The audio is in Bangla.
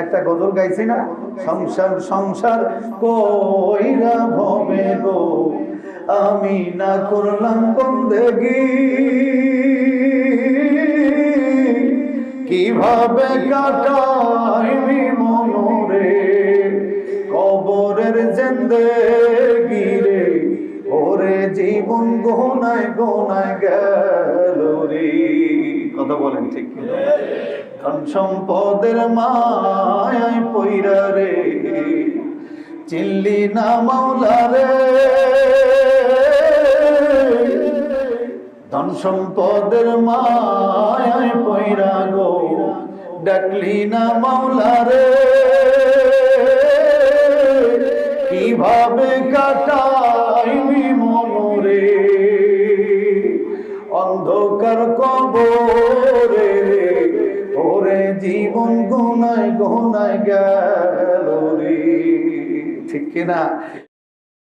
একটা গজল গাইছি না, সংসার সংসার কইরা ভবে গো আমি না করলাম বন্দেগী, কিভাবে কাটাইবি মনরে কবরের জিন্দেগি রে, ওরে জীবন গোনায় গোনায় গেল রে। কথা বলেন ঠিক কি? ধন সম্পদের মায়ায় পইরা রে চিল্লি না মাওলা রে, ধন সম্পদের মায়ায় পইরা গো ডাকলি না মাওলা রে, কিভাবে কাটাইবি মনরে অন্ধকার কবরে রে, ওরে জীবন গোনায় গোনায় গেল রে। ঠিক কিনা?